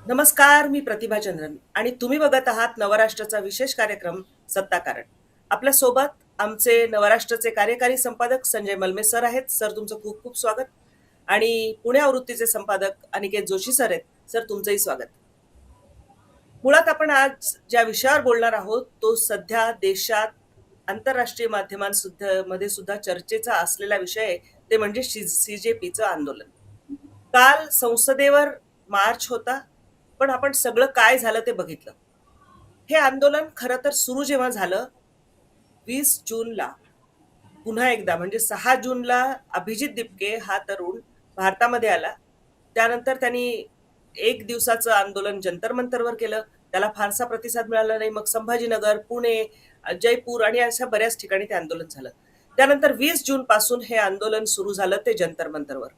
नमस्कार, मी प्रतिभा चंद्रन आणि तुम्ही बघत आहात नवराष्ट्राचा विशेष कार्यक्रम सत्ताकारण. आपल्या सोबत आमचे नवराष्ट्राचे कार्यकारी संपादक संजय मलमे सर आहेत. सर, तुमचं खूप खूप स्वागत. आणि पुणे आवृत्तीचे संपादक अनिकेत जोशी सर आहेत. सर, तुमचंही स्वागत. मुळात आपण आज ज्या विषयावर बोलणार आहोत तो सध्या देशात आंतरराष्ट्रीय माध्यमांसुद्धा मध्ये सुद्धा चर्चेचा असलेला विषय आहे. ते म्हणजे सीजेपीचं आंदोलन. काल संसदेवर मार्च होता, पण आपण सगळं काय झालं ते बघितलं. हे आंदोलन खरं तर सुरू जेव्हा झालं 20 जूनला, पुन्हा एकदा म्हणजे 6 जूनला अभिजित दिपके हा तरुण भारतामध्ये आला. त्यानंतर त्यांनी एक दिवसाचं आंदोलन जंतर मंतरवर केलं. त्याला फारसा प्रतिसाद मिळाला नाही. मग संभाजीनगर, पुणे, जयपूर आणि अशा बऱ्याच ठिकाणी ते आंदोलन झालं. त्यानंतर 20 जून पासून हे आंदोलन सुरू झालं ते जंतर मंतरवर.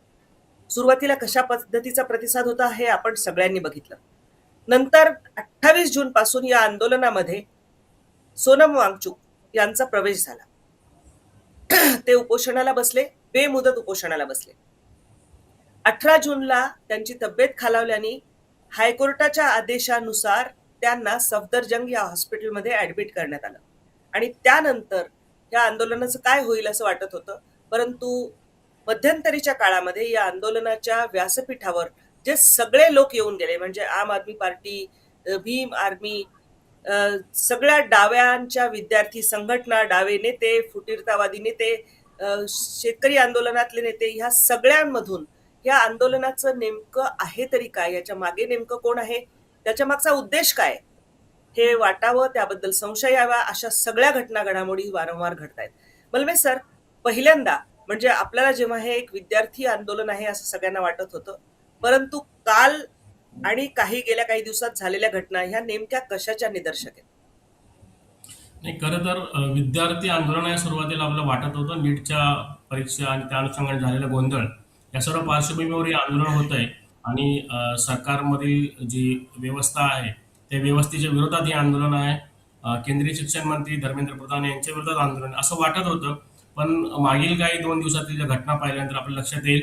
सुरुवातीला कशा पद्धतीचा प्रतिसाद होता हे आपण सगळ्यांनी बघितलं. नंतर 28 जून पासून या आंदोलनामध्ये सोनम वांगचुक यांचा प्रवेश झाला. ते उपोषणाला बसले, बेमुदत उपोषणाला बसले. 18 जूनला त्यांची तब्येत खालावल्याने हायकोर्टाच्या आदेशानुसार त्यांना सफदरजंग या हॉस्पिटलमध्ये ऍडमिट करण्यात आलं. आणि त्यानंतर या आंदोलनाचं काय होईल असं वाटत होतं. परंतु मध्यंतरीच्या काळामध्ये या आंदोलनाच्या व्यासपीठावर जे सगळे लोक येऊन गेले, म्हणजे आम आदमी पार्टी, भीम आर्मी, सगळ्या डाव्यांच्या विद्यार्थी संघटना, डावे नेते, फुटीरतावादी नेते, शेतकरी आंदोलनातले नेते, ह्या सगळ्यांमधून या आंदोलनाचं नेमकं आहे तरी काय, याच्या मागे नेमकं कोण आहे, त्याच्या मागचा उद्देश काय हे वाटावं, त्याबद्दल संशय यावा, अशा सगळ्या घटना घडामोडी वारंवार घडतायत. मलमे सर, पहिल्यांदा म्हणजे आपल्याला जेव्हा हे एक विद्यार्थी आंदोलन आहे असं सगळ्यांना वाटत होतं, परंतु काल आणि गेल्या काही दिवसात झालेल्या घटना ह्या नेमक्या कशाच्या निदर्शक आहेत? नाही, खरं तर विद्यार्थी आंदोलन या सुरुवातीला आपलं वाटत होतं. नीटच्या परीक्षा आणि त्या अनुषंगाने झालेला गोंधळ या सर्व पार्श्वभूमीवर हे आंदोलन होत आहे. आणि सरकारमधील जी व्यवस्था आहे त्या व्यवस्थेच्या विरोधात हे आंदोलन आहे. केंद्रीय शिक्षण मंत्री धर्मेंद्र प्रधान यांच्या विरोधात आंदोलन असं वाटत होतं. पण मागील काही 2 दिवसातील ज्या घटना पाहिल्यानंतर आपल्या लक्षात येईल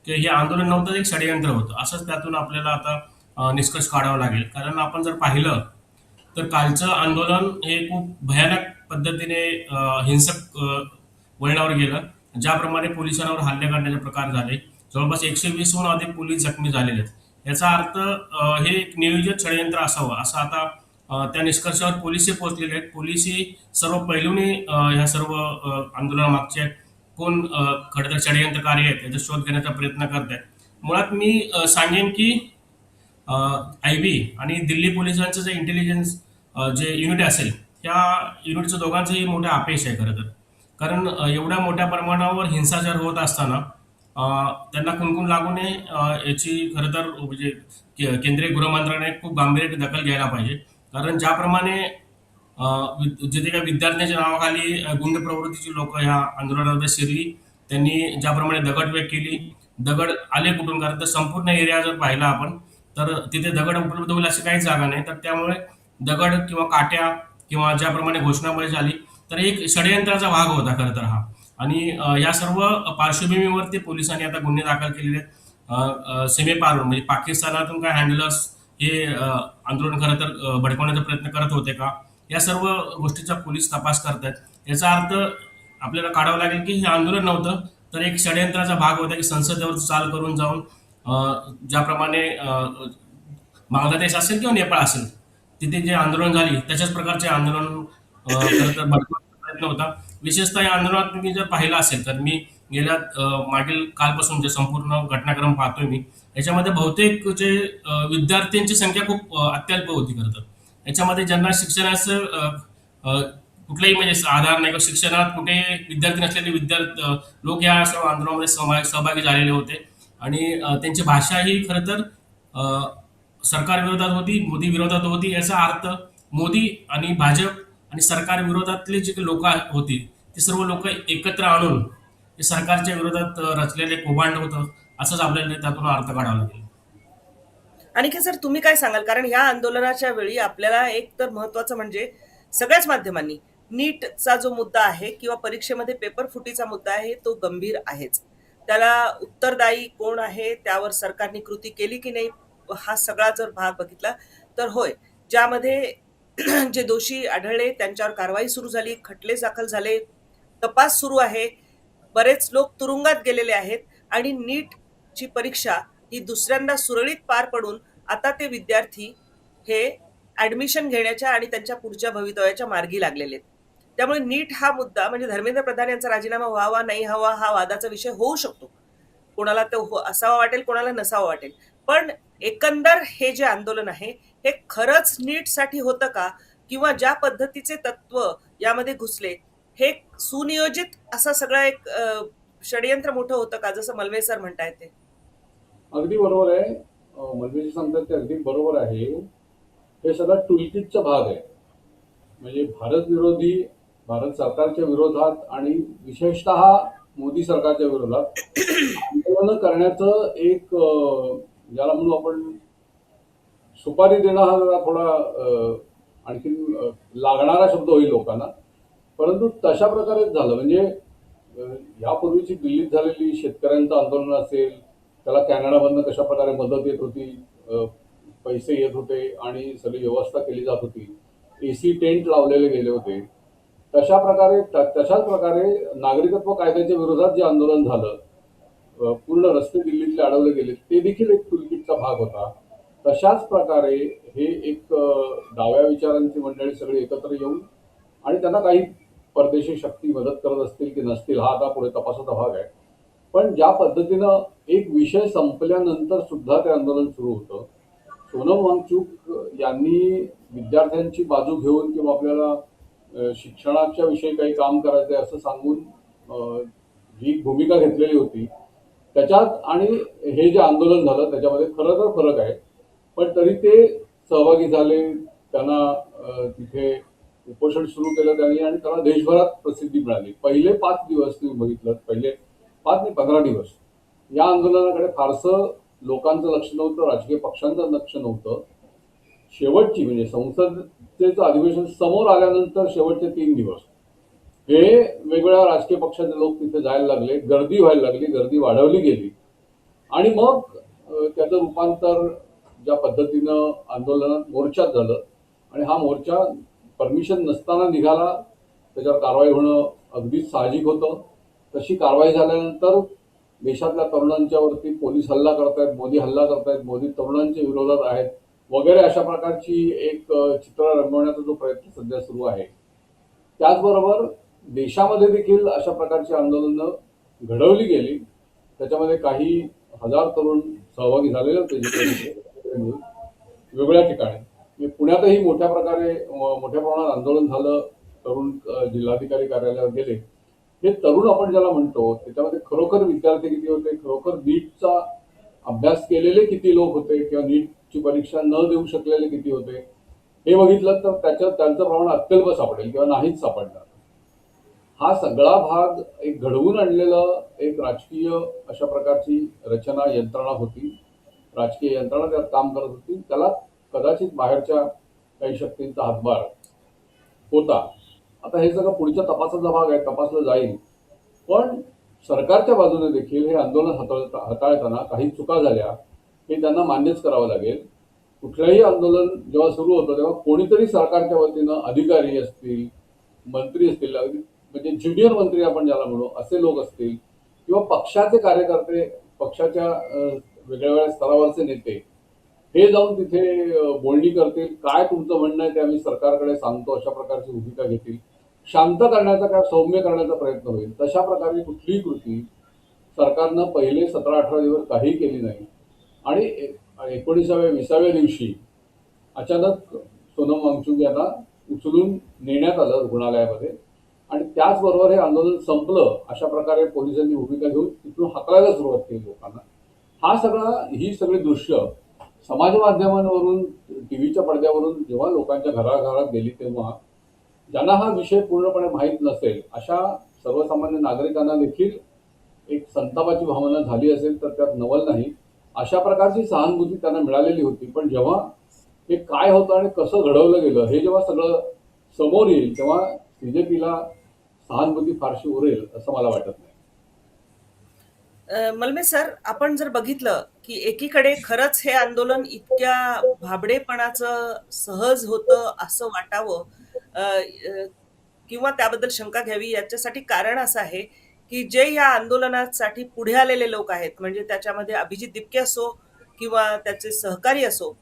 की हे आंदोलन नव्हतं, एक षडयंत्र होतं. असंच त्यातून आपल्याला आता निष्कर्ष काढावा लागेल. कारण आपण जर पाहिलं तर कालचं आंदोलन हे खूप भयानक पद्धतीने हिंसक वळणावर गेलं. ज्याप्रमाणे पोलिसांवर हल्ले करण्याचे प्रकार झाले, जवळपास 120हून अधिक पोलीस जखमी झालेले आहेत. याचा अर्थ हे एक नियोजित षडयंत्र असावं असं आता त्या निष्कर्षावर पोलीसही पोहोचलेले आहेत. पोलीसही सर्व पैलूंनी ह्या सर्व आंदोलनामागचे कोण खरं तर षडयंत्रकारी आहेत याचा शोध घेण्याचा प्रयत्न करत आहेत. मुळात मी सांगेन की IB आणि दिल्ली पोलिसांचं जे इंटेलिजन्स जे युनिट असेल त्या युनिटचं दोघांचंही मोठं अपयश आहे खरं तर. कारण एवढ्या मोठ्या प्रमाणावर हिंसाचार होत असताना त्यांना कुणकुण लागू नये याची खरं तर म्हणजे केंद्रीय गृह मंत्रालयाने खूप गांभीर्याने दखल घ्यायला पाहिजे. कारण ज्याप्रमाणे जिथे काही विद्यार्थ्यांच्या नावाखाली गुंड प्रवृत्तीची लोक ह्या आंदोलनामध्ये शिरली, त्यांनी ज्याप्रमाणे दगडफेक केली. दगड आले कुठून? कारण तर संपूर्ण एरिया जर पाहिला आपण तर तिथे दगड उपलब्ध होईल अशी काही जागा नाही. तर त्यामुळे दगड किंवा काट्या किंवा ज्याप्रमाणे घोषणाबाजी झाली तर एक षडयंत्राचा भाग होता खरं तर हा. आणि या सर्व पार्श्वभूमीवरती पोलिसांनी आता गुन्हे दाखल केलेले आहेत. सीमेपारून म्हणजे पाकिस्तानातून काय हँडलर्स हे आंदोलन खरं तर भडकवण्याचा प्रयत्न करत होते का, या सर्व गोष्टीचा पोलीस तपास करतायत. याचा अर्थ आपल्याला काढावं लागेल की हे आंदोलन नव्हतं तर एक षडयंत्राचा भाग होता की संसदेवर चाल करून जाऊन ज्याप्रमाणे बांगलादेश असेल किंवा नेपाळ असेल तिथे जे आंदोलन झाली त्याच्याच प्रकारचे आंदोलन खरं तर भडकवण्याचा प्रयत्न होता. विशेषतः या आंदोलनात तुम्ही जर पाहिलं असेल तर मी गेल्या मागील कालपासून जे संपूर्ण घटनाक्रम पाहतोय मी, याच्यामध्ये बहुतेक जे विद्यार्थ्यांची संख्या खूप अत्यल्प होती खरं तर. याच्यामध्ये ज्यांना शिक्षणाचं कुठलाही म्हणजे आधार नाही किंवा शिक्षणात कुठे विद्यार्थी नसलेले लोक या सर्व आंदोलनामध्ये सहभागी झालेले होते. आणि त्यांची भाषा ही खरं तर सरकार विरोधात होती, मोदी विरोधात होती. याचा अर्थ मोदी आणि भाजप आणि सरकार विरोधातले जे लोक होती ते सर्व लोक एकत्र आणून हे सरकारच्या विरोधात रचलेले कौभांड होतं असंच आपल्याला त्यातून अर्थ काढावा लागेल. आणि सर, तुम्ही काय सांगाल? कारण ह्या आंदोलनाच्या वेळी आपल्याला एक तर महत्वाचं म्हणजे सगळ्याच माध्यमांनी नीटचा जो मुद्दा आहे किंवा परीक्षेमध्ये पेपर फुटीचा मुद्दा आहे तो गंभीर आहेच. त्याला उत्तरदायी कोण आहे, त्यावर सरकारने कृती केली की नाही, हा सगळा जर भाग बघितला तर होय, ज्यामध्ये जे दोषी आढळले त्यांच्यावर कारवाई सुरू झाली, खटले दाखल झाले, तपास सुरू आहे, बरेच लोक तुरुंगात गेलेले आहेत आणि नीटची परीक्षा ही दुसऱ्यांदा सुरळीत पार पडून आता ते विद्यार्थी हे ऍडमिशन घेण्याच्या आणि त्यांच्या पुढच्या भवितव्याच्या मार्गी लागलेले आहेत. त्यामुळे नीट हा मुद्दा म्हणजे धर्मेंद्र प्रधान यांचा राजीनामा व्हावा नाही हवा हा वादाचा विषय होऊ शकतो. कोणाला तो असावा वाटेल, कोणाला नसावा वाटेल. पण एकंदर हे जे आंदोलन आहे हे खरंच नीटसाठी होतं का, किंवा ज्या पद्धतीचे तत्व यामध्ये घुसले हे सुनियोजित असं सगळं एक षडयंत्र मोठं होतं का, जसं मल्वे सर म्हणतायत ते? अगदी बरोबर आहे. मल्लीजी सांगतात ते अगदी बरोबर आहे. हे सगळं टूलकिटचा भाग आहे. म्हणजे भारत सरकारच्या विरोधात आणि विशेषतः मोदी सरकारच्या विरोधात आंदोलन करण्याचं एक ज्याला म्हणू आपण सुपारी देणं हा जरा थोडा आणखीन लागणारा शब्द होईल लोकांना. परंतु तशा प्रकारेच झालं. म्हणजे यापूर्वीची दिल्लीत झालेली शेतकऱ्यांचं आंदोलन असेल, त्याला कॅनडामधनं कशा प्रकारे मदत येत होती, पैसे येत होते आणि सगळी व्यवस्था केली जात होती, एसी टेंट लावलेले गेले होते, तशाच प्रकारे नागरिकत्व कायद्याच्या विरोधात जे आंदोलन झालं, पूर्ण रस्ते दिल्लीतले अडवले गेले, ते देखील एक टूलकिटचा भाग होता. तशाच प्रकारे हे एक डाव्या विचारांची मंडळी सगळी एकत्र येऊन आणि त्यांना काही परदेशी शक्ती मदत करत असतील की नसतील हा आता पुढे तपासाचा भाग आहे. पण ज्या पद्धतीनं एक विषय संपल्यानंतर सुद्धा ते आंदोलन सुरू होतं. सोनम वांगचूक यांनी विद्यार्थ्यांची बाजू घेऊन किंवा आपल्याला शिक्षणाच्या विषयी काही काम करायचं आहे असं सांगून जी भूमिका घेतलेली होती त्याच्यात आणि हे जे आंदोलन झालं त्याच्यामध्ये खरं तर फरक आहे. पण तरी ते सहभागी झाले, त्यांना तिथे उपोषण सुरू केलं त्यांनी आणि त्याला देशभरात प्रसिद्धी मिळाली. पहिले 5 दिवस तुम्ही बघितलं, पहिले 5 नाही 15 दिवस या आंदोलनाकडे फारसं लोकांचं लक्ष नव्हतं, राजकीय पक्षांचं लक्ष नव्हतं. शेवटची म्हणजे संसदेचं अधिवेशन समोर आल्यानंतर शेवटचे 3 दिवस हे वेगवेगळ्या राजकीय पक्षाचे लोक तिथे जायला लागले, गर्दी व्हायला लागली, गर्दी वाढवली गेली आणि मग त्याचं रूपांतर ज्या पद्धतीनं आंदोलनात मोर्चात झालं आणि हा मोर्चा परमिशन नसताना निघाला, त्याच्यावर कारवाई होणं अगदीच साहजिक होतं. तशी कारवाई झाल्यानंतर देशातल्या तरुणांच्या वरती पोलीस हल्ला करतायत, मोदी हल्ला करतायत, मोदी तरुणांच्या विरोधात आहेत वगैरे अशा प्रकारची एक चित्र रंगवण्याचा जो प्रयत्न सध्या सुरू आहे. त्याचबरोबर देशामध्ये देखील अशा प्रकारची आंदोलनं घडवली गेली. त्याच्यामध्ये काही हजार तरुण सहभागी झालेले होते वेगवेगळ्या ठिकाणी. म्हणजे पुण्यातही मोठ्या प्रमाणात आंदोलन झालं. तरुण जिल्हाधिकारी कार्यालयावर गेले. हे तरुण आपण ज्याला म्हणतो त्याच्यामध्ये खरोखर विद्यार्थी किती होते, खरोखर नीटचा अभ्यास केलेले किती लोक होते किंवा नीटची परीक्षा न देऊ शकलेले किती होते हे बघितलं तर त्यांचं प्रमाण अत्यल्प सापडेल किंवा नाहीच सापडणार. हा सगळा भाग एक घडवून आणलेलं एक राजकीय अशा प्रकारची रचना यंत्रणा होती. राजकीय यंत्रणा त्यात काम करत होती. त्याला कदाचित बाहेरच्या काही शक्तींचा हातभार होता. आता हे सगळं पुढच्या तपासाचा भाग आहे, तपासलं जाईल. पण सरकारच्या बाजूने देखील हे आंदोलन हाताळताना काही चुका झाल्या हे त्यांना मान्यच करावं लागेल. कुठलंही आंदोलन जेव्हा सुरू होतं तेव्हा कोणीतरी सरकारच्या वतीनं अधिकारी असतील, मंत्री असतील, म्हणजे ज्युनियर मंत्री आपण ज्याला म्हणू असे लोक असतील किंवा पक्षाचे कार्यकर्ते, पक्षाच्या वेगळ्या वेगळ्या स्तरावरचे नेते हे जाऊन तिथे बोलणी करतील, काय तुमचं म्हणणं आहे ते आम्ही सरकारकडे सांगतो अशा प्रकारची भूमिका घेतील, शांत करण्याचा किंवा सौम्य करण्याचा प्रयत्न होईल. तशा प्रकारे कुठलीही कृती सरकारनं पहिले 17-18 दिवस काही केली नाही आणि 19व्या-20व्या दिवशी अचानक सोनम वांगचूक यांना उचलून नेण्यात आलं रुग्णालयामध्ये आणि त्याचबरोबर हे आंदोलन संपलं अशा प्रकारे पोलिसांनी भूमिका घेऊन तिथून हाकलायला सुरुवात केली लोकांना. ही सगळी दृश्य समाज माध्यमांवरून, टीव्हीच्या पडद्यावरून जेव्हा लोकांच्या घराघरात गेली तेव्हा ज्यांना हा विषय पूर्णपणे माहीत नसेल अशा सर्वसामान्य नागरिकांना देखील एक संतापाची भावना झाली असेल तर त्यात नवल नाही. अशा प्रकारची सहानुभूती त्यांना मिळालेली होती. पण जेव्हा हे काय होतं आणि कसं घडवलं गेलं हे जेव्हा सगळं समोर येईल तेव्हा बीजेपीला सहानुभूती फारशी उरेल असं मला वाटत नाही. मलमे सर, आपण जर बघितलं, की एकीकडे खरंच हे आंदोलन इतक्या भाबडेपणाचं सहज होतं असं वाटावं, अ, अ, किंवा त्याबद्दल शंका घ्यावी याच्यासाठी कारण असं आहे, की जे या आंदोलनासाठी पुढे आलेले लोक आहेत, म्हणजे त्याच्यामध्ये अभिजित दिपके असो किंवा त्याचे सहकारी असो,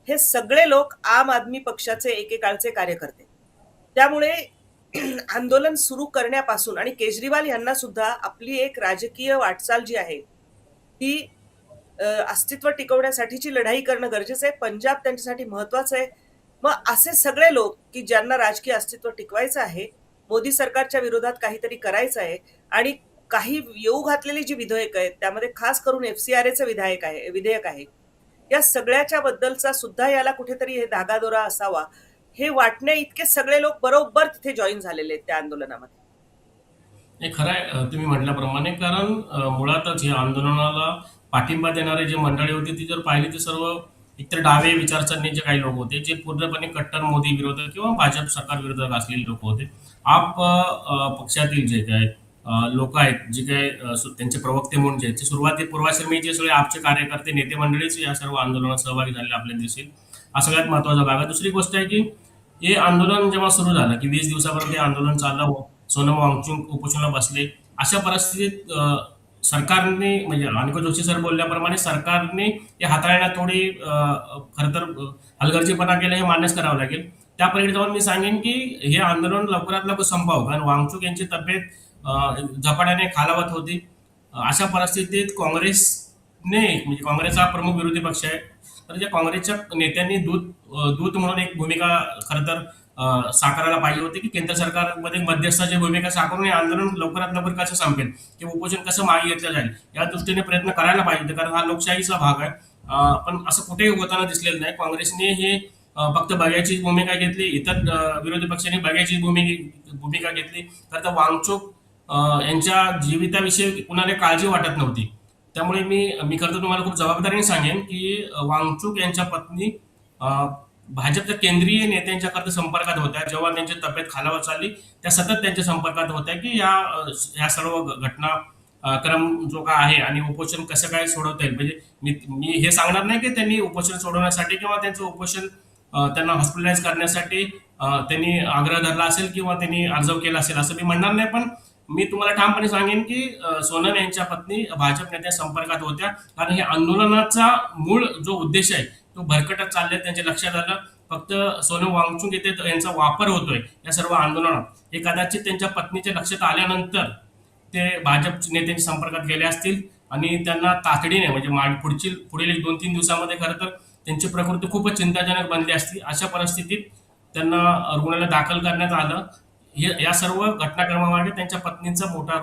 हे सगळे लोक आम आदमी पक्षाचे एकेकाळचे कार्यकर्ते. त्यामुळे आंदोलन सुरू करण्यापासून आणि केजरीवाल यांना सुद्धा आपली एक राजकीय वाटचाल जी आहे ती अस्तित्व टिकवण्यासाठीची लढाई करणं गरजेचं आहे. पंजाब त्यांच्यासाठी महत्वाचं आहे. मग असे सगळे लोक की ज्यांना राजकीय अस्तित्व टिकवायचं आहे, मोदी सरकारच्या विरोधात काहीतरी करायचं आहे आणि काही येऊ घातलेली जी विधेयक आहेत त्यामध्ये खास करून एफसीआरएचं विधेयक आहे, या सगळ्याच्या बद्दलचा सुद्धा याला कुठेतरी हे धागादोरा असावा, हे वाटण्या इतके सगळे लोक बरोबर तिथे जॉईन झालेले आहेत त्या आंदोलनामध्ये. हे खरं आहे तुम्ही म्हटल्याप्रमाणे, कारण मुळातच या आंदोलनाला पाठिंबा देणारे जे मंडळी होती ती जर पाहिली तर सर्व एकतर डावे विचारसरणीचे काही लोक होते जे पूर्णपणे कट्टर मोदी विरोधक किंवा भाजप सरकार विरोधक असलेले लोक होते. आप पक्षातील जे काही लोक आहेत, जे काही त्यांचे प्रवक्ते म्हणून जे आहेत, ते पूर्वाश्रमी जे सगळे आपचे कार्यकर्ते नेते मंडळीच या सर्व आंदोलनात सहभागी झालेले आपल्याला दिसेल. हा सगळ्यात महत्वाचा भाग आहे. दुसरी गोष्ट आहे की हे आंदोलन जेव्हा सुरू झालं की 20 दिवसापर्यंत हे आंदोलन चाललं, सोनम वांगचुक उपोषणाला बसले. अशा परिस्थितीत सरकारने, म्हणजे अनिकेत जोशी सर बोलल्याप्रमाणे, सरकारने हे हाताळण्यात थोडी खरं तर हलगर्जीपणा केला हे मान्यच करावं लागेल. त्या पलीकडे जाऊन मी सांगेन की हे आंदोलन लवकरात लवकर संपावं, कारण वांगचुक यांची तब्येत झपाट्याने खालावत होती. अशा परिस्थितीत काँग्रेसने, म्हणजे काँग्रेस हा प्रमुख विरोधी पक्ष आहे, तर ज्या काँग्रेसच्या नेत्यांनी दूत म्हणून एक भूमिका खरं तर साकारायला पाहिजे होती, की केंद्र सरकारमध्ये मध्यस्थाची भूमिका साकारून हे आंदोलन लवकरात लवकर कसं संपेल किंवा उपोषण कसं मागे घेतलं जाईल या दृष्टीने प्रयत्न करायला पाहिजे होते, कारण हा लोकशाहीचा भाग आहे. पण असं कुठेही होताना दिसलेलं नाही. काँग्रेसने हे फक्त बघायची भूमिका घेतली, इतर विरोधी पक्षांनी बघायची भूमिका घेतली. तर आता वांगचुक यांच्या जीविताविषयी कुणाला काळजी वाटत नव्हती. त्यामुळे मी खरं तर तुम्हाला खूप जबाबदारीने सांगेन की वांगचुक यांच्या पत्नी भाजपच्या केंद्रीय नेत्यांच्या करता संपर्कात होत्या. जेव्हा त्यांची तब्येत खालावत चालली, त्या सतत त्यांच्या संपर्कात होत्या की या सर्व घटना क्रम जो काय आहे आणि उपोषण कसं काय सोडवता येईल. म्हणजे मी हे सांगणार नाही की त्यांनी उपोषण सोडवण्यासाठी किंवा त्यांचं उपोषण त्यांना हॉस्पिटलाइज करण्यासाठी त्यांनी आग्रह धरला असेल किंवा त्यांनी अर्ज केला असेल असं मी म्हणणार नाही. पण मी तुम्हाला ठामपणे सांगेन की सोनम यांच्या पत्नी भाजप नेत्या संपर्कात होत्या, कारण हे आंदोलनाचा मूळ जो उद्देश आहे तो भरकटत चालले त्यांच्या लक्षात आलं. फक्त सोनम वांगचुक येथे यांचा वापर होतोय या सर्व आंदोलनात, हे कदाचित त्यांच्या पत्नीच्या लक्षात आल्यानंतर ते भाजप नेत्यांच्या संपर्कात गेले असतील आणि त्यांना तातडीने, म्हणजे पुढील 1-2-3 दिवसामध्ये खरं तर त्यांची प्रकृती खूपच चिंताजनक बनली असती. अशा परिस्थितीत त्यांना रुग्णालयात दाखल करण्यात आलं. या सर्व घटनाक्रमामागे त्यांच्या पत्नीचा मोठा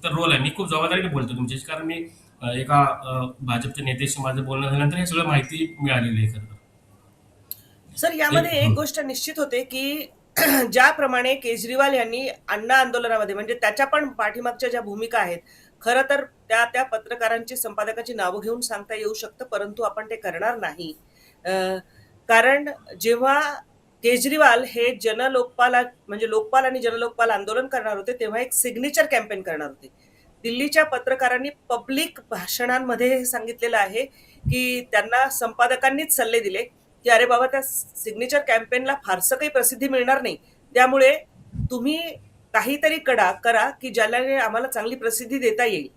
रोल आहे. मी खूप जबाबदारीने बोलतो तुमच्याशी, कारण मी एका भाजपच्या नेत्याशी माझं बोलणं झाल्यानंतर हे सगळं माहिती मिळालेली आहे खरं तर. सर, यामध्ये एक गोष्ट निश्चित होते की ज्याप्रमाणे केजरीवाल यांनी अण्णा आंदोलनामध्ये, म्हणजे त्याच्या पण पाठीमागच्या ज्या भूमिका आहेत, खरं तर त्या त्या पत्रकारांची, संपादकाची नावं घेऊन सांगता येऊ शकतं, परंतु आपण ते करणार नाही. कारण जेव्हा केजरीवाल हे म्हणजे लोकपाल आणि जनलोकपाल आंदोलन करणार होते, तेव्हा एक सिग्नेचर कॅम्पेन करणार होते. दिल्लीच्या पत्रकारांनी पब्लिक भाषणांमध्ये हे सांगितलेलं आहे की त्यांना संपादकांनीच सल्ले दिले की अरे बाबा, त्या सिग्नेचर कॅम्पेनला फारसं काही प्रसिद्धी मिळणार नाही, त्यामुळे तुम्ही काहीतरी करा की ज्याला आम्हाला चांगली प्रसिद्धी देता येईल.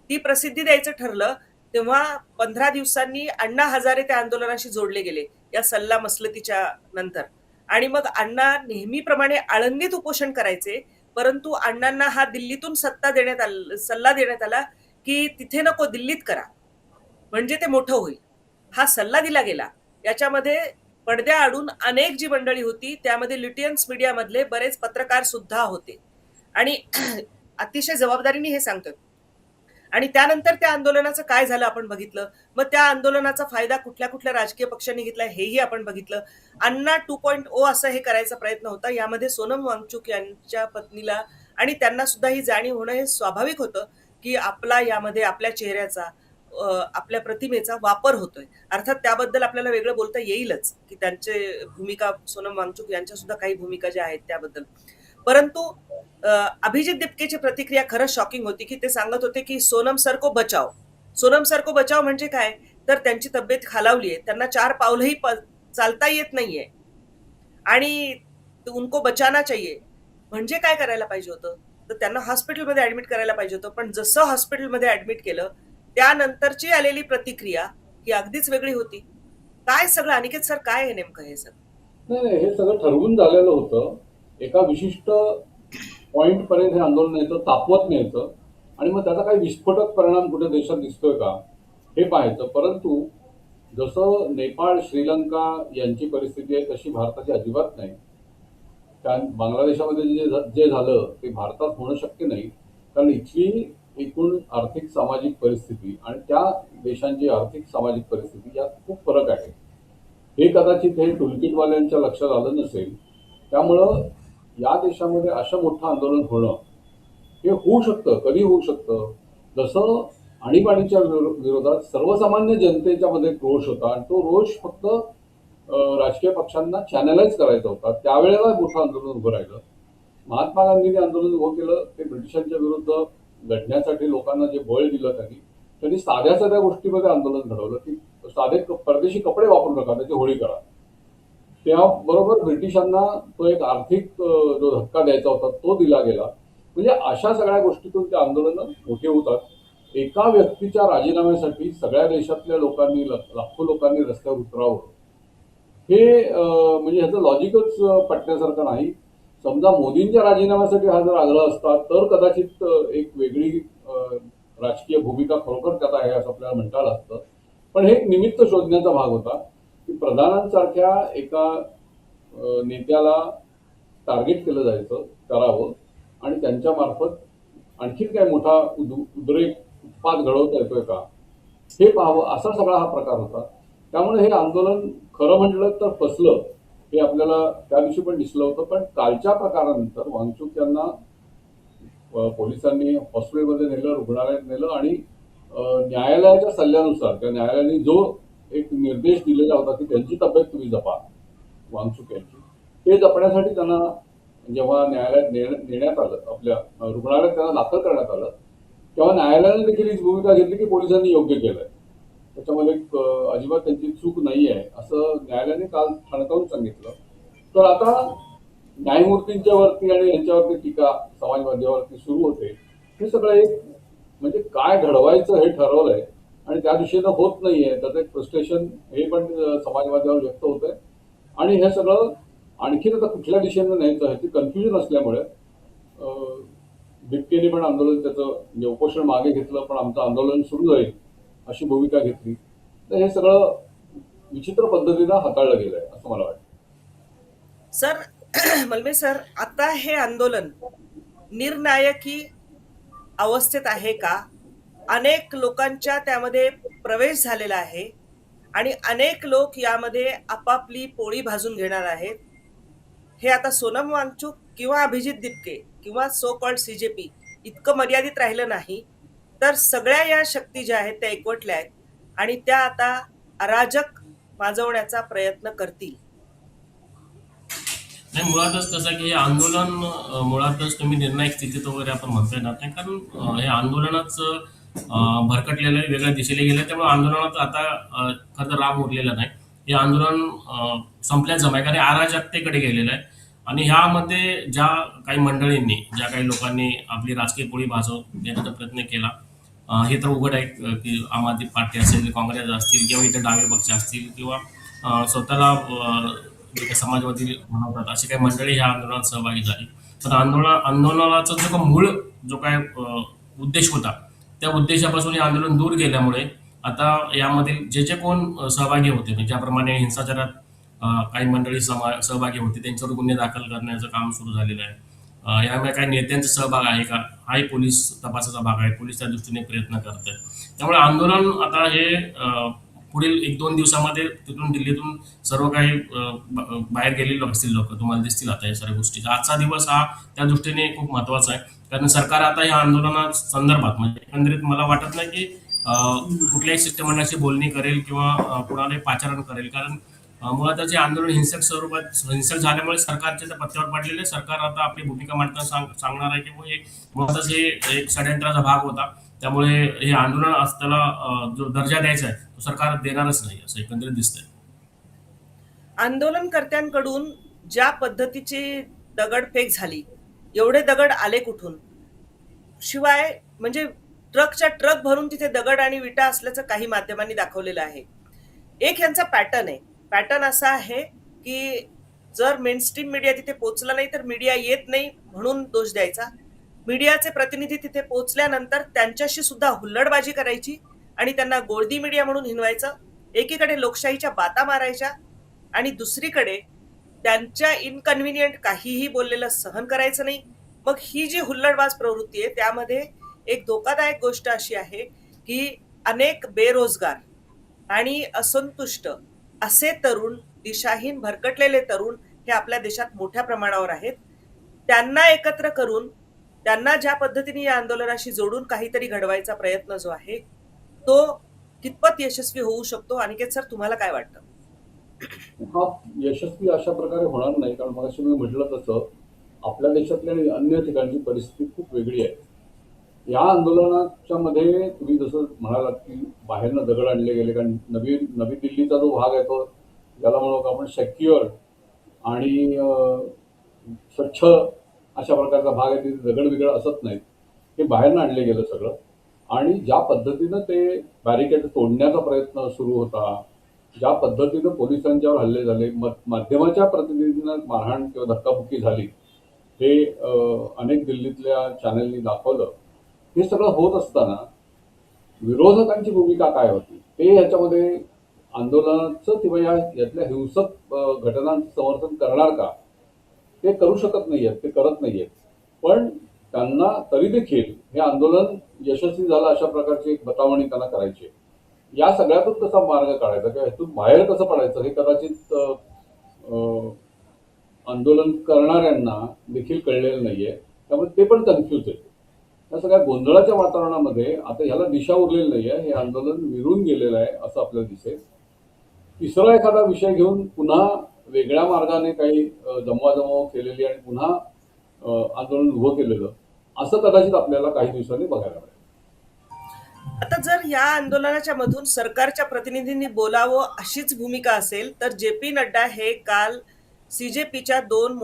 ती प्रसिद्धी द्यायचं ठरलं तेव्हा 15 दिवसांनी अण्णा हजारे त्या आंदोलनाशी जोडले गेले या सल्ला मसलतीच्या नंतर. आणि मग अण्णा नेहमीप्रमाणे आळंदीत उपोषण करायचे, परंतु अण्णांना हा दिल्लीतून सल्ला देण्यात आला की तिथे नको, दिल्लीत करा, म्हणजे ते मोठं होईल. हा सल्ला दिला गेला. याच्यामध्ये पडद्याआडून अनेक जी मंडळी होती त्यामध्ये लिटियन्स मीडिया मधले बरेच पत्रकार सुद्धा होते आणि अतिशय जबाबदारीने हे सांगतोय. आणि त्यानंतर त्या आंदोलनाचं काय झालं आपण बघितलं. मग त्या आंदोलनाचा फायदा कुठल्या कुठल्या राजकीय पक्षांनी घेतला हेही आपण बघितलं. अण्णा 2.0 असं हे करायचा प्रयत्न होता. यामध्ये सोनम वांगचुक यांच्या पत्नीला आणि त्यांना सुद्धा ही जाणीव होणं हे स्वाभाविक होतं की यामध्ये आपल्या चेहऱ्याचा, आपल्या प्रतिमेचा वापर होतोय. अर्थात त्याबद्दल आपल्याला वेगळं बोलता येईलच की त्यांचे भूमिका, सोनम वांगचुक यांच्या सुद्धा काही भूमिका ज्या आहेत त्याबद्दल. परंतु अभिजित दिपकेची प्रतिक्रिया खरंच शॉकिंग होती की ते सांगत होते की सोनम सर को बचाव. सोनम सर को बचाव म्हणजे काय, तर त्यांची तब्येत खालावली आहे, त्यांना 4 पावलंही चालता येत नाहीये आणि उनको बचाना चाहिए. म्हणजे काय करायला पाहिजे होतं, तर त्यांना हॉस्पिटलमध्ये ऍडमिट करायला पाहिजे होतं. पण जसं हॉस्पिटलमध्ये ऍडमिट केलं त्यानंतरची आलेली प्रतिक्रिया ही अगदीच वेगळी होती. काय सगळं, अनिकेत सर काय आहे नेमकं हे सगळं? नाही नाही, हे सगळं ठरवून झालेलं होतं. एका विशिष्ट पॉइंट पर्यंत हे आंदोलन न्यायचं, तापवत न्यायचं आणि मग त्याचा काही विस्फोटक परिणाम कुठे देशात दिसतोय का हे पाहायचं. परंतु जसं नेपाळ, श्रीलंका यांची परिस्थिती आहे तशी भारताची अजिबात नाही. कारण बांगलादेशामध्ये जे झालं ते भारतात होणं शक्य नाही. कारण इथली एकूण आर्थिक सामाजिक परिस्थिती आणि त्या देशांची आर्थिक सामाजिक परिस्थिती यात खूप फरक आहे. हे कदाचित हे टूलकिटवाल्यांच्या लक्षात आलं नसेल. त्यामुळं या देशामध्ये असं मोठं आंदोलन होणं हे होऊ शकतं, कधी होऊ शकतं. जसं आणीबाणीच्या विरोधात सर्वसामान्य जनतेच्या मध्ये एक रोष होता आणि तो रोष फक्त राजकीय पक्षांना चॅनलाइज करायचा होता. त्यावेळेला मोठं आंदोलन उभं राहिलं. महात्मा गांधींनी आंदोलन उभं केलं ते ब्रिटिशांच्या विरुद्ध लढण्यासाठी. लोकांना जे बळ दिलं त्यांनी साध्या साध्या गोष्टीमध्ये आंदोलन घडवलं की साधे परदेशी कपडे वापरू नका, त्याची होळी करा. त्याबरोबर ब्रिटिशांना तो एक आर्थिक जो धक्का द्यायचा होता तो दिला गेला. म्हणजे अशा सगळ्या गोष्टीतून ते आंदोलनं मोठी होतात. एका व्यक्तीच्या राजीनाम्यासाठी सगळ्या देशातल्या लोकांनी, लाखो लोकांनी रस्त्यावर उतरावं हे म्हणजे ह्याचं लॉजिकच पटण्यासारखं नाही. समजा मोदींच्या राजीनाम्यासाठी हा जर आग्रह असता तर कदाचित एक वेगळी राजकीय भूमिका खरोखर त्यात आहे असं आपल्याला म्हणता आलं असतं. पण हे एक निमित्त शोधण्याचा भाग होता की प्रधानांसारख्या एका नेत्याला टार्गेट केलं जायचं, करावं आणि त्यांच्या मार्फत आणखीन काय मोठा उद्रेक, उत्पाद घडवता येतोय का हे पाहावं, असा सगळा हा प्रकार होता. त्यामुळे हे आंदोलन खरं म्हटलं तर फसलं हे आपल्याला त्या दिवशी पण दिसलं होतं. पण कालच्या प्रकारानंतर वांगचूक यांना पोलिसांनी हॉस्पिटलमध्ये नेलं, रुग्णालयात नेलं आणि न्यायालयाच्या सल्ल्यानुसार त्या न्यायालयाने जो एक निर्देश दिलेला होता की त्यांची तब्येत तुम्ही जपा, वांगचूक यांची, ते जपण्यासाठी त्यांना जेव्हा न्यायालयात नेण्यात आलं, आपल्या रुग्णालयात त्यांना दाखल करण्यात आलं, तेव्हा न्यायालयाने देखील हीच भूमिका घेतली की पोलिसांनी योग्य केलंय, त्याच्यामध्ये अजिबात त्यांची चूक नाही आहे असं न्यायालयाने काल ठणकावून सांगितलं. तर आता न्यायमूर्तींच्या वरती आणि यांच्यावरती टीका समाज माध्यमावरती सुरू होते. हे सगळं एक म्हणजे काय घडवायचं हे ठरवलंय आणि त्या दिशेनं होत नाहीये, त्याचं एक फ्रस्ट्रेशन हे पण समाज माध्यमावर व्यक्त होत आहे. आणि हे सगळं आणखीन आता कुठल्या दिशेनं न्यायचं ह्याची कन्फ्युजन असल्यामुळे बिबटेने पण आंदोलन त्याचं म्हणजे उपोषण मागे घेतलं, पण आमचं आंदोलन सुरू राहील अशी भूमिका घेतली. तर हे सगळं विचित्र पद्धतीनं हाताळलं गेलंय असं मला वाटतं. सर मलमे सर, आता हे आंदोलन निर्णायकी अवस्थेत आहे का? अनेक लोकांच्या त्यामध्ये प्रवेश झालेला आहे आणि अनेक लोक यामध्ये आपापली पोळी भाजून घेणार आहेत. हे आता सोनम वांगचूक किंवा अभिजित दिपके किंवा सो कॉल्ड सीजेपी इतकं मर्यादित राहिलं नाही, तर सगळ्या या शक्ती ज्या आहेत त्या एकवटल्या आहेत आणि त्या आता अराजक माजवण्याचा प्रयत्न करतील. नाही, मुळातच कसं की हे आंदोलन मुळातच तुम्ही निर्णायक स्थितीत वगैरे आपण म्हणता येणार नाही. कारण हे आंदोलनच भरकटलेलं आहे, वेगळ्या दिशेला गेलं. त्यामुळे आंदोलनात आता खरं तर राम उरलेला नाही. हे आंदोलन संपल्याचं आहे, कारण अराजकतेकडे गेलेलं आहे. आणि ह्यामध्ये ज्या काही मंडळींनी, ज्या काही लोकांनी आपली राजकीय पोळी देण्याचा प्रयत्न केला, हे तर उघड आहे की आम आदमी पार्टी असेल, काँग्रेस असतील किंवा इतर डावे पक्ष असतील किंवा स्वतःला जे काही समाजवादी म्हणतात अशी काही मंडळी ह्या आंदोलनात सहभागी झाली. तर आंदोलनाचा जो काही मूळ जो काय उद्देश होता त्या उद्देशापासून हे आंदोलन दूर गेल्यामुळे आता यामधील जे कोण सहभागी होते, म्हणजे ज्याप्रमाणे हिंसाचारात काही मंडळी सहभागी होते त्यांच्यावर गुन्हे दाखल करण्याचं काम सुरू झालेलं आहे. यामुळे काही नेत्यांचा सहभाग आहे का हाही पोलीस तपासाचा भाग आहे. पोलीस त्या दृष्टीने प्रयत्न करत आहेत. त्यामुळे आंदोलन आता हे पुढील 1-2 दिवसामध्ये तिथून दिल्लीतून सर्व काही बाहेर गेलेले असतील लोक तुम्हाला दिसतील आता या सर्व गोष्टी. आजचा दिवस हा त्या दृष्टीने खूप महत्वाचा आहे, कारण सरकार आता या आंदोलना संदर्भात म्हणजे एकंदरीत मला वाटत नाही की कुठल्याही शिष्टमंडळाशी बोलणी करेल किंवा कुणालाही पाचारण करेल. कारण मुळातच हे आंदोलन हिंसक झाल्यामुळे सरकारच्या त्या पत्त्यावर पडलेले. सरकार आता आपली भूमिका मांडताना सांगणार आहे की हे मुळातच हे एक षडयंत्राचा भाग होता. त्यामुळे हे आंदोलन त्याला जो दर्जा द्यायचा आहे तो सरकार देणारच नाही असं एकंदरीत दिसतंय. आंदोलनकर्त्यांकडून ज्या पद्धतीची दगडफेक झाली, एवढे दगड आले कुठून? शिवाय म्हणजे ट्रकच्या ट्रक भरून तिथे दगड आणि विटा असल्याचं काही माध्यमांनी दाखवलेलं आहे. एक यांचा पॅटर्न आहे. पॅटर्न असा आहे की जर मेनस्ट्रीम मीडिया तिथे पोहोचला नाही तर मीडिया येत नाही म्हणून दोष द्यायचा. मीडियाचे प्रतिनिधी तिथे पोहोचल्यानंतर त्यांच्याशी सुद्धा हुल्लडबाजी करायची आणि त्यांना गोळदी मीडिया म्हणून हिनवायचं. एकीकडे लोकशाहीच्या बाता मारायच्या आणि दुसरीकडे त्यांच्या इनकन्व्हिनियंट काहीही बोललेलं सहन करायचं नाही. मग ही जी हुल्लडबाज प्रवृत्ती आहे त्यामध्ये एक धोकादायक गोष्ट अशी आहे की अनेक बेरोजगार आणि असंतुष्ट असे तरुण, दिशाहीन भरकटलेले तरुण हे आपल्या देशात मोठ्या प्रमाणावर आहेत. त्यांना एकत्र करून त्यांना ज्या पद्धतीने या आंदोलनाशी जोडून काहीतरी घडवायचा प्रयत्न जो आहे तो कितपत यशस्वी होऊ शकतो? अनिकेत सर, तुम्हाला काय वाटतं? हा यशस्वी अशा प्रकारे होणार नाही, कारण मगाशी मी म्हटलं तसं आपल्या देशातल्या आणि अन्य ठिकाणची परिस्थिती खूप वेगळी आहे. या आंदोलनाच्या मध्ये तुम्ही जसं म्हणालात की बाहेरनं दगड आणले गेले, कारण नवी दिल्लीचा जो भाग आहे तो ज्याला म्हणू आपण सेक्युअर आणि स्वच्छ अशा प्रकारचा भाग आहे, तिथे दगड बिगड असत नाहीत. हे बाहेरनं आणले गेलं सगळं. आणि ज्या पद्धतीनं ते बॅरिकेड तोडण्याचा प्रयत्न सुरू होता, ज्या पद्धतीनं पोलिसांच्यावर हल्ले झाले, माध्यमाच्या प्रतिनिधींना मारहाण किंवा धक्काबुक्की झाली, हे अनेक दिल्लीतल्या चॅनलनी दाखवलं. हे सगळं होत असताना विरोधकांची भूमिका काय होती ते ह्याच्यामध्ये आंदोलनाचं किंवा यातल्या हिंसक घटनांचं समर्थन करणार का, ते करू शकत नाहीयेत, ते करत नाहीयेत. पण त्यांना तरी देखील हे आंदोलन यशस्वी झालं अशा प्रकारची एक बतावणी त्यांना करायची आहे. या सगळ्यातून कसा मार्ग काढायचा किंवा ह्यातून बाहेर कसं पडायचं हे कदाचित आंदोलन करणाऱ्यांना देखील कळलेलं नाहीये. त्यामुळे ते पण कन्फ्यूज आहे. या सगळ्या गोंधळाच्या वातावरणामध्ये आता ह्याला दिशा उरलेली नाहीये. हे आंदोलन विरून गेलेलं आहे असं आपल्याला दिसेल. तिसरा एखादा विषय घेऊन पुन्हा वेगळ्या मार्गाने काही जमवाजमव केलेली आणि पुन्हा आंदोलन उभं केलेलं असं कदाचित आपल्याला काही दिवसांनी बघायला मिळेल. आता जर या आंदोलनाच्या मधून सरकारच्या प्रतिनिधींनी बोलावं अशीच भूमिका असेल तर जे.पी. नड्डा हे काल सीजेपीच्या दोन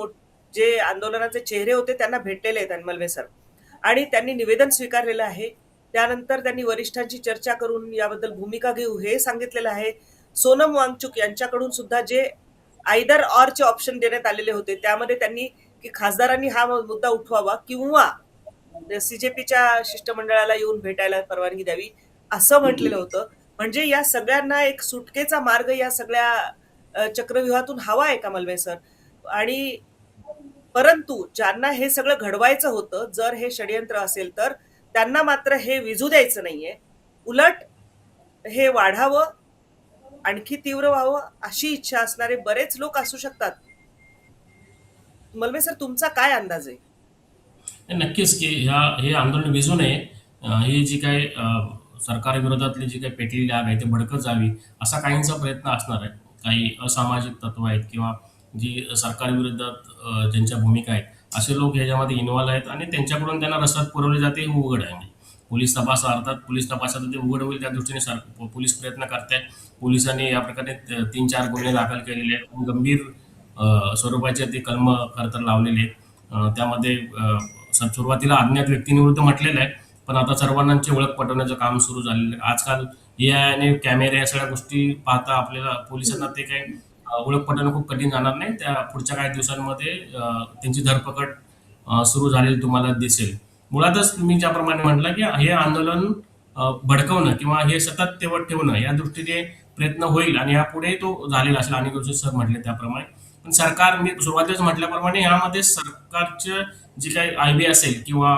जे आंदोलनाचे चेहरे होते त्यांना भेटलेले आहेत, अनमलवे सर, आणि त्यांनी निवेदन स्वीकारलेलं आहे. त्यानंतर त्यांनी वरिष्ठांची चर्चा करून याबद्दल भूमिका घेऊ हे सांगितलेलं आहे. सोनम वांगचुक यांच्याकडून सुद्धा जे आयदर ऑरचे ऑप्शन देण्यात आलेले होते त्यामध्ये त्यांनी की खासदारांनी हा मुद्दा उठवावा किंवा सीजेपीच्या शिष्टमंडळाला येऊन भेटायला परवानगी द्यावी असं म्हटलेलं होतं. म्हणजे या सगळ्यांना एक सुटकेचा मार्ग या सगळ्या चक्रव्यूहातून हवा आहे का, मलवे सर? आणि परंतु ज्यांना हे सगळं घडवायचं होतं, जर हे षडयंत्र असेल तर त्यांना मात्र हे विझू द्यायचं नाहीये. उलट हे वाढावं, आणखी तीव्र व्हावं अशी इच्छा असणारे बरेच लोक असू शकतात. मलवे सर, तुमचा काय अंदाज आहे? नक्कीच की हे आंदोलन विझू नये. ही जी काही सरकारविरोधातली जी काही पेटलेली आग आहे ती भडकत जावी असा काहींचा प्रयत्न असणार आहे. काही असामाजिक तत्व आहेत किंवा जी सरकारविरोधात ज्यांच्या भूमिका आहेत असे लोक ह्याच्यामध्ये इन्व्हॉल्व आहेत आणि त्यांच्याकडून त्यांना रसद पुरवली जाते हे उघड आहे. म्हणजे पोलीस तपास अर्थात पोलीस तपासात ते उघड होईल त्या दृष्टीने पोलीस प्रयत्न करतायत. पोलिसांनी या प्रकारे 3-4 गुन्हे दाखल केलेले आहेत. गंभीर स्वरूपाचे ते कलम खरं तर लावलेले आहेत. त्यामध्ये सुरुवातीला अज्ञात व्यक्तींविरुद्ध म्हटलेलं आहे, पण आता सर्वांची ओळख पटवण्याचं काम सुरू झालेलं आहे. आजकाल AI आणि कॅमेरे या सगळ्या गोष्टी पाहता आपल्याला पोलिसांना ते काही ओळख पटवणं खूप कठीण जाणार नाही. त्या पुढच्या काही दिवसांमध्ये त्यांची धरपकड सुरू झालेली तुम्हाला दिसेल. मुळातच तुम्ही ज्याप्रमाणे म्हटलं की हे आंदोलन भडकवणं किंवा हे सतत तेवत ठेवणं या दृष्टीने प्रयत्न होईल आणि यापुढे तो झालेला असेल. आणि सर म्हटले त्याप्रमाणे पण सरकार, मी सुरुवातीलाच म्हटल्याप्रमाणे यामध्ये सरकारचं जे काही IB असेल किंवा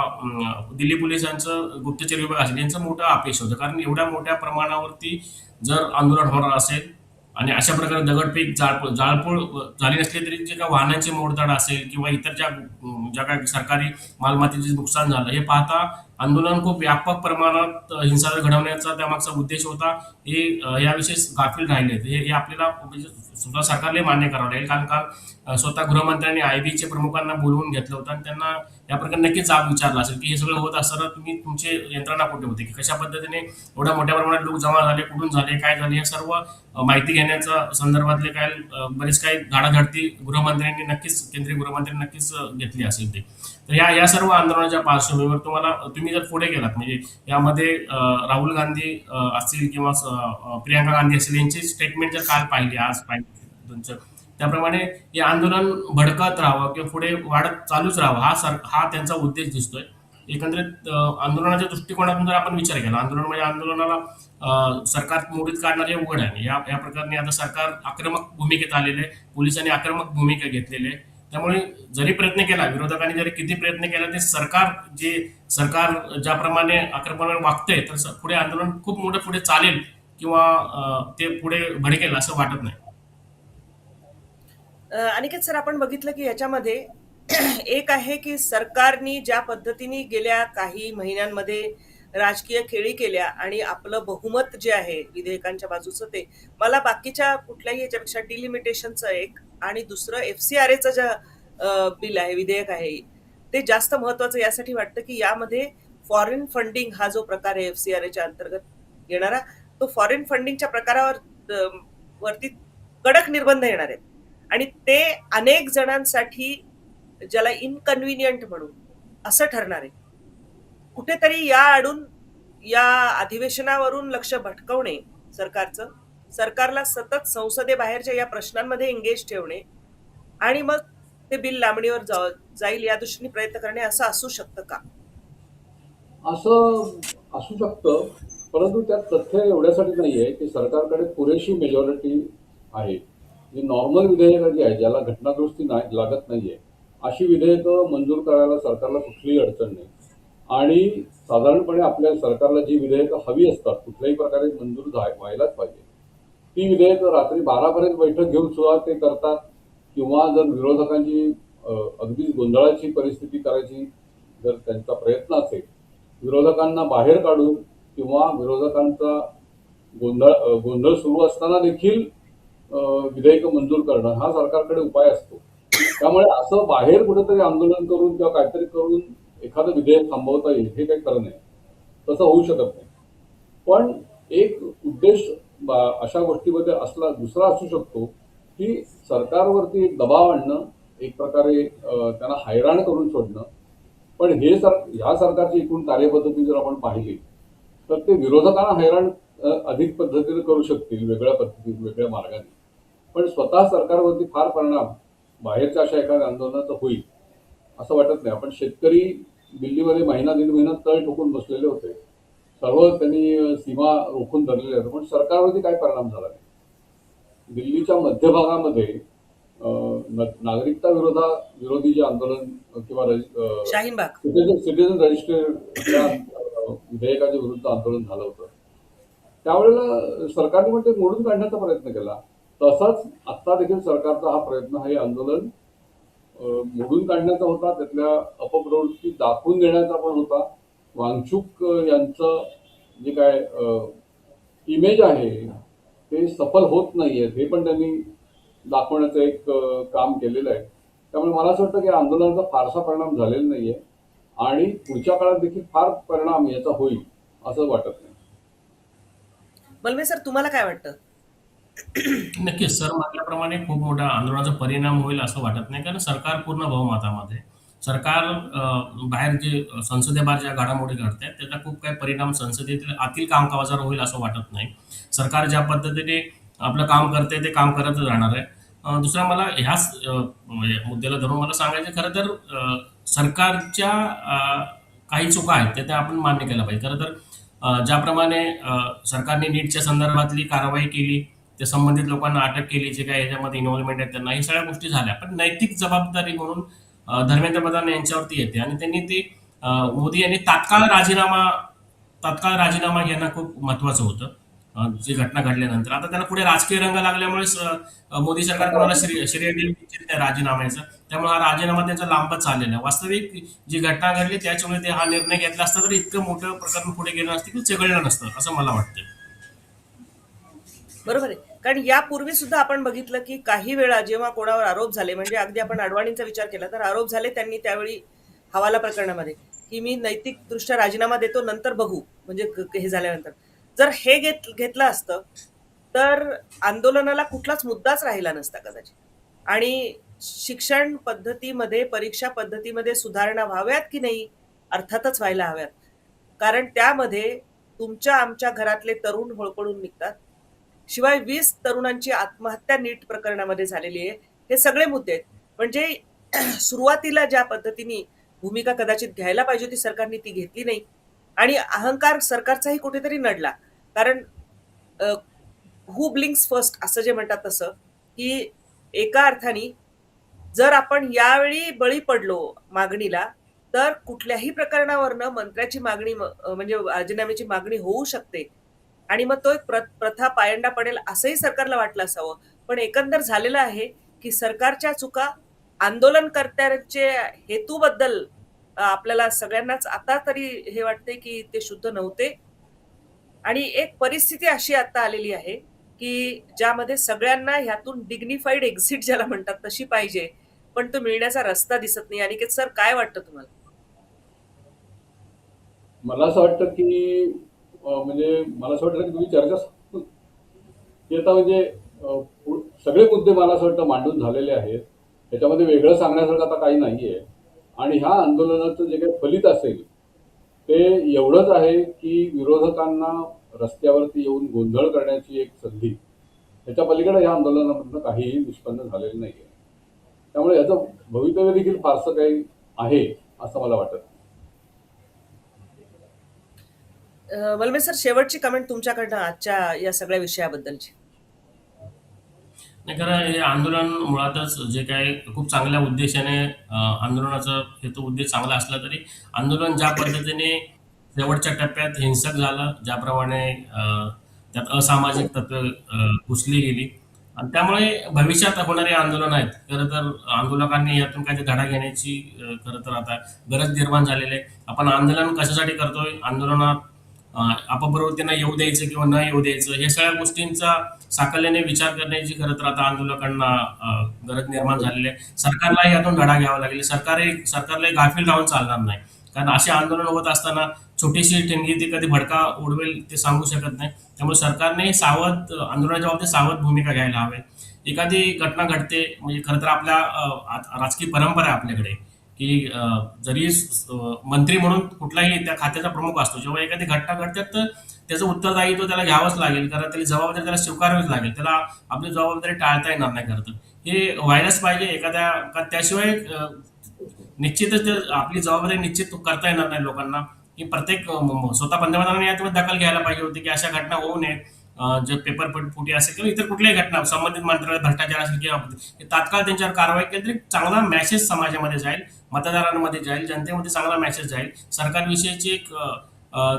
दिल्ली पोलिसांचं गुप्तचर विभाग असेल यांचं मोठं अपेक्षा होतं. कारण एवढ्या मोठ्या प्रमाणावरती जर आंदोलन होणार असेल आणि अशा प्रकारे दगडफेक जाळपोळ झाली नसली तरी जे काही वाहनांचे मोडतोड असेल किंवा इतर ज्या काही सरकारी मालमत्तेचे नुकसान झालं हे पाहता आंदोलन खूप व्यापक प्रमाणात हिंसाचार घडवण्याचा त्यामागचा उद्देश होता, हे याविषयी गाफील राहिले. हे आपल्याला म्हणजे सुद्धा सरकारला मान्य करावं लागेल, कारण का स्वतः गृहमंत्र्यांनी आयबीचे प्रमुखांना बोलवून घेतलं होतं आणि त्यांना या प्रकारे नक्कीच जाब विचारला असेल की हे सगळं होत असताना तुम्ही तुमचे यंत्रणा कुठे होते, की कशा पद्धतीने एवढ्या मोठ्या प्रमाणात लोक जमा झाले, कुठून झाले, काय झाले, हे सर्व माहिती घेण्याच्या संदर्भातले काय बरेच काही धाडाधडती गृहमंत्र्यांनी नक्कीच, केंद्रीय गृहमंत्र्यांनी नक्कीच घेतली असेल ते. तर या सर्व आंदोलनाच्या पार्श्वभूमीवर तुम्ही जर पुढे गेलात म्हणजे यामध्ये राहुल गांधी असतील किंवा प्रियांका गांधी असतील यांची स्टेटमेंट जर काल पाहिली, आज पाहिली, त्याप्रमाणे हे आंदोलन भडकत राहावं किंवा पुढे वाढत चालूच राहावं हा त्यांचा उद्देश दिसतोय. एकंदरीत आंदोलनाच्या दृष्टिकोनातून जर आपण विचार केला, आंदोलन म्हणजे आंदोलनाला सरकार मोडीत काढणारे उघड आहे. या प्रकारे आता सरकार आक्रमक भूमिकेत आलेले आहे, पोलिसांनी आक्रमक भूमिका घेतलेली आहे. त्यामुळे जरी प्रयत्न केला, विरोधकांनी जरी किती प्रयत्न केला, ते सरकार ज्याप्रमाणे आक्रमक वागतंय, तर पुढे आंदोलन खूप मोठं पुढे चालेल किंवा ते पुढे भडकेल असं वाटत नाही. अनिकेत सर, आपण बघितलं की याच्यामध्ये एक आहे की सरकारनी ज्या पद्धतीने गेल्या काही महिन्यांमध्ये राजकीय खेळी केल्या आणि आपलं बहुमत जे आहे विधेयकांच्या बाजूचं, ते मला बाकीच्या कुठल्याही याच्यापेक्षा डिलिमिटेशनचं एक आणि दुसरं FCRA जे बिल आहे, विधेयक आहे, ते जास्त महत्वाचं यासाठी वाटतं की यामध्ये फॉरेन फंडिंग हा जो प्रकार आहे FCRAच्या अंतर्गत येणारा, तो फॉरेन फंडिंगच्या प्रकारावर वरती कडक निर्बंध येणार आहेत आणि ते अनेक जणांसाठी ज्याला इनकन्व्हिनियंट म्हणून असं ठरणार आहे. कुठेतरी या आडून या अधिवेशनावरून लक्ष भटकवणे सरकारचं, सरकारला सतत संसदेबाहेरच्या या प्रश्नांमध्ये एंगेज ठेवणे आणि मग ते बिल लांबणीवर जाईल या दृष्टीने प्रयत्न करणे, असं असू शकतं का? असं असू शकतं, परंतु त्यात तथ्य एवढ्यासाठी नाही आहे की सरकारकडे पुरेशी मेजॉरिटी आहे. जी नॉर्मल विधेयकं जी आहे, ज्याला घटनादुरुस्ती लागत नाहीये, अशी विधेयकं मंजूर करायला सरकारला कुठलीही अडचण नाही. आणि साधारणपणे आपल्या सरकारला जी विधेयकं हवी असतात, कुठल्याही प्रकारे मंजूर व्हायलाच पाहिजे, ती विधेयकं रात्री 12पर्यंत बैठक घेऊन सुद्धा ते करतात. किंवा जर विरोधकांची अगदीच गोंधळाची परिस्थिती करायची जर त्यांचा प्रयत्न असेल, विरोधकांना बाहेर काढून किंवा विरोधकांचा गोंधळ सुरू असताना देखील विधेयकं मंजूर करणं हा सरकारकडे उपाय असतो. त्यामुळे असं बाहेर कुठेतरी आंदोलन करून किंवा काहीतरी करून एखादं विधेयक थांबवता येईल हे काही खरं नाही, तसं होऊ शकत नाही. पण एक उद्देश अशा गोष्टीमध्ये दुसरा असू शकतो की सरकारवरती एक दबाव आणणं, एक प्रकारे त्यांना हैराण करून सोडणं. पण ह्या सरकारची एकूण कार्यपद्धती जर आपण पाहिली तर ते विरोधकांना हैराण अधिक पद्धतीने करू शकतील, वेगळ्या पद्धतीने, वेगळ्या मार्गाने. पण स्वतः सरकारवरती फार परिणाम बाहेरच्या अशा एखाद्या आंदोलनाचा होईल असं वाटत नाही. आपण शेतकरी दिल्लीमध्ये दीड महिना तळ ठोकून बसलेले होते, सर्व त्यांनी सीमा रोखून धरलेले होते, पण सरकारवरती काय परिणाम झाला नाही. दिल्लीच्या मध्यभागामध्ये नागरिकता विरोधी जे आंदोलन किंवा सिटीजन रजिस्टर विधेयकाच्या विरुद्ध आंदोलन झालं होतं, त्यावेळेला सरकारने पण ते मोडून काढण्याचा प्रयत्न केला. तसाच आत्ता देखील सरकारचा हा प्रयत्न, हे आंदोलन मोडून काढण्याचा होता, त्यातल्या अपप्रवृत्ती दाखवून देण्याचा पण होता. वांगचुक यांचं जे काय इमेज आहे ते सफल होत नाहीये, हे पण त्यांनी दाखवण्याचं एक काम केलेलं आहे. त्यामुळे मला असं वाटतं की आंदोलनाचा फारसा परिणाम झालेला नाहीये आणि पुढच्या काळात देखील फार परिणाम याचा होईल असं वाटत नाही. मलमे सर, तुम्हाला काय वाटतं? नक्कीच सर म्हटल्याप्रमाणे खूप मोठा आंदोलनाचा परिणाम होईल असं वाटत नाही, कारण सरकार पूर्ण बहुमतामध्ये, सरकार बाहेर जे संसदेबाहेर ज्या घडामोडी घडतात त्याचा खूप काही परिणाम संसदेतील आतील कामकाजावर होईल असं वाटत नाही. सरकार ज्या पद्धतीने आपलं काम करते ते काम करतच राहणार आहे. दुसरा मला ह्याच मुद्द्याला धरून मला सांगायचं, खरं तर सरकारच्या काही चुका आहेत त्या आपण मान्य केल्या पाहिजे. खरं तर ज्याप्रमाणे सरकारने नीटच्या संदर्भातली कारवाई केली, त्या संबंधित लोकांना अटक केली, जे काही याच्यामध्ये इन्व्हॉल्वमेंट आहे त्यांना, ही सगळ्या गोष्टी झाल्या. पण नैतिक जबाबदारी म्हणून धर्मेंद्र प्रधान यांच्यावरती येते आणि त्यांनी ते मोदी यांनी तात्काळ राजीनामा घेणं खूप महत्वाचं होतं. जी घटना घडल्यानंतर आता त्यांना पुढे राजकीय रंग लागल्यामुळे मोदी सरकार कोणाला श्रेय देऊ इच्छित नाही राजीनाम्याचं. त्यामुळे हा राजीनामा त्यांचा लांबच चाललेला आहे. वास्तविक जी घटना घडली त्याच्यामुळे ते हा निर्णय घेतला असता तर इतकं मोठं प्रकरण पुढे गेलं नसतं की चिघळलं नसतं असं मला वाटतं. बरोबर आहे. कारण यापूर्वी सुद्धा आपण बघितलं की काही वेळा जेव्हा कोणावर आरोप झाले, म्हणजे अगदी आपण अडवाणींचा विचार केला तर आरोप झाले त्यांनी त्यावेळी हवाला प्रकरणामध्ये, की मी नैतिकदृष्ट्या राजीनामा देतो, नंतर बघू, म्हणजे हे झाल्यानंतर. जर हे घेतलं असतं तर आंदोलनाला कुठलाच मुद्दाच राहिला नसता कदाचित. आणि शिक्षण पद्धतीमध्ये, परीक्षा पद्धतीमध्ये सुधारणा व्हाव्यात की नाही? अर्थातच व्हायला हव्यात. कारण त्यामध्ये तुमच्या आमच्या घरातले तरुण होळपळून निघतात. शिवाय 20 तरुणांची आत्महत्या नीट प्रकरणामध्ये झालेली आहे. हे सगळे मुद्दे आहेत. म्हणजे सुरुवातीला ज्या पद्धतीने भूमिका कदाचित घ्यायला पाहिजे होती सरकारने, ती घेतली नाही. आणि अहंकार सरकारचाही कुठेतरी नडला. कारण हू ब्लिंक्स फर्स्ट असं जे म्हणतात तसं, की एका अर्थाने जर आपण यावेळी बळी पडलो मागणीला, तर कुठल्याही प्रकरणावरनं मंत्र्याची मागणी म्हणजे राजीनाम्याची मागणी होऊ शकते. आणि मग तो एक प्रथा पायंडा पडेल असंही सरकारला वाटलं असावं. पण एकंदर झालेलं आहे, की सरकारच्या चुका आंदोलनकर्त्यांचे हेतूबद्दल आपल्याला सगळ्यांनाच आता तरी हे वाटते, की ते शुद्ध नव्हते. आणि एक परिस्थिती अशी आता आलेली आहे, की ज्यामध्ये सगळ्यांना ह्यातून डिग्निफाईड एक्झिट ज्याला म्हणतात तशी पाहिजे. पण तो मिळण्याचा रस्ता दिसत नाही. अनिकेत सर, काय वाटतं तुम्हाला? मला असं वाटतं की म्हणजे मला असं वाटतं की तुम्ही चर्चा की आता म्हणजे सगळे मुद्दे मला असं वाटतं मांडून झालेले आहेत. त्याच्यामध्ये वेगळं सांगण्यासारखं आता काही नाहीये. आणि ह्या आंदोलनाचं जे काही फलित असेल ते एवढंच आहे की विरोधकांना रस्त्यावरती येऊन गोंधळ करण्याची एक संधी. त्याच्या पलीकडे ह्या आंदोलनामधनं काहीही निष्पन्न झालेलं नाहीये. त्यामुळे याचं भवितव्य देखील फारसं काही आहे असं मला वाटत नाही. वल्मे सर, शेवटची कमेंट तुमच्याकडनं आजच्या या सगळ्या विषयाबद्दलची. नाही, खरं हे आंदोलन मुळातच जे काही खूप चांगल्या उद्देशाने आंदोलनाचा हेतू उद्देश चांगला असला तरी आंदोलन ज्या पद्धतीने शेवटच्या टप्प्यात हिंसक झालं, ज्याप्रमाणे त्यात असामाजिक तत्व घुसली गेली आणि त्यामुळे भविष्यात होणारे आंदोलन आहेत. खरं तर आंदोलकांनी यातून काही धडा घेण्याची खरं तर आता गरज निर्माण झालेली आहे. आपण आंदोलन कशासाठी करतोय, आंदोलनात अपप्रवृत्तींना येऊ द्यायचं किंवा न येऊ द्यायचं, हे सगळ्या गोष्टींचा साकल्याने विचार करण्याची खरं तर आता आंदोलकांना गरज निर्माण झालेली आहे. सरकारलाही यातून धडा घ्यावा लागेल. सरकारलाही गाफील राहून चालणार नाही. कारण असे आंदोलन होत असताना छोटीशी ठिणगी ती कधी भडका उडवेल ते सांगू शकत नाही. त्यामुळे सरकारने आंदोलनाच्या बाबतीत सावध भूमिका घ्यायला हवी. एखादी घटना घडते म्हणजे खरं तर आपल्या राजकीय परंपरा आहे आपल्याकडे की जरी मंत्री म्हणून कुठलाही त्या खात्याचा प्रमुख असतो, जेव्हा एखादी घटना घडते तर त्याचं उत्तरदायित्व त्याला घ्यावंच लागेल. कारण त्याची जबाबदारी त्याला स्वीकारावीच लागेल. त्याला आपली जबाबदारी टाळता येणार नाही. खरं तर हे व्हायलाच पाहिजे त्याशिवाय निश्चितच आपली जबाबदारी निश्चित करता येणार नाही लोकांना. की प्रत्येक स्वतः पंतप्रधानांनी याच्यामध्ये दखल घ्यायला पाहिजे होती की अशा घटना होऊ नयेत. जे पेपर फुटी असेल किंवा इतर कुठल्याही घटना संबंधित मंत्रालयात भ्रष्टाचार असेल किंवा तात्काळ त्यांच्यावर कारवाई केली तरी चांगला मेसेज समाजामध्ये जाईल, मतदारांमध्ये जाईल, जनतेमध्ये चांगला मेसेज जाईल, सरकारविषयीची एक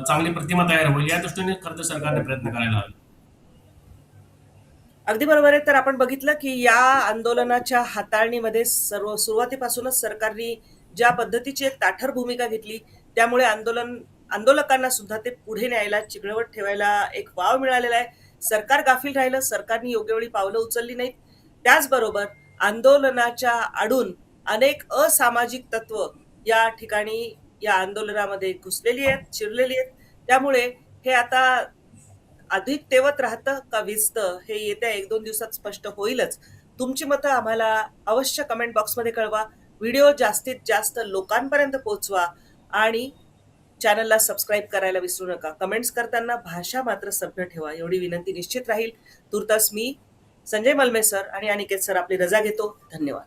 चांगली प्रतिमा तयार होईल. या दृष्टीने खरं तर सरकारने प्रयत्न करायला हवे. अगदी बरोबर आहे. तर आपण बघितलं की या आंदोलनाच्या हाताळणीमध्ये सुरुवातीपासूनच सरकारने ज्या पद्धतीची एक ताठर भूमिका घेतली, त्यामुळे आंदोलकांना सुद्धा ते पुढे न्यायला, चिघळवत ठेवायला एक वाव मिळालेला आहे. सरकार गाफील राहिलं, सरकारने योग्य वेळी पावलं उचलली नाहीत. त्याचबरोबर आंदोलनाच्या आडून अनेक असामाजिक तत्व या ठिकाणी या आंदोलनामध्ये घुसलेली आहेत, शिरलेली आहेत. त्यामुळे हे आता अधिक तेवत राहतं का विझतं, हे येत्या 1-2 दिवसात स्पष्ट होईलच. तुमची मतं आम्हाला अवश्य कमेंट बॉक्समध्ये कळवा. व्हिडिओ जास्तीत जास्त लोकांपर्यंत पोहोचवा आणि चॅनलला सबस्क्राईब करायला विसरू नका. कमेंट्स करताना भाषा मात्र सभ्य ठेवा, एवढी विनंती निश्चित राहील. तुर्तास मी, संजय मलमे सर आणि अनिकेत सर आपली रजा घेतो. धन्यवाद.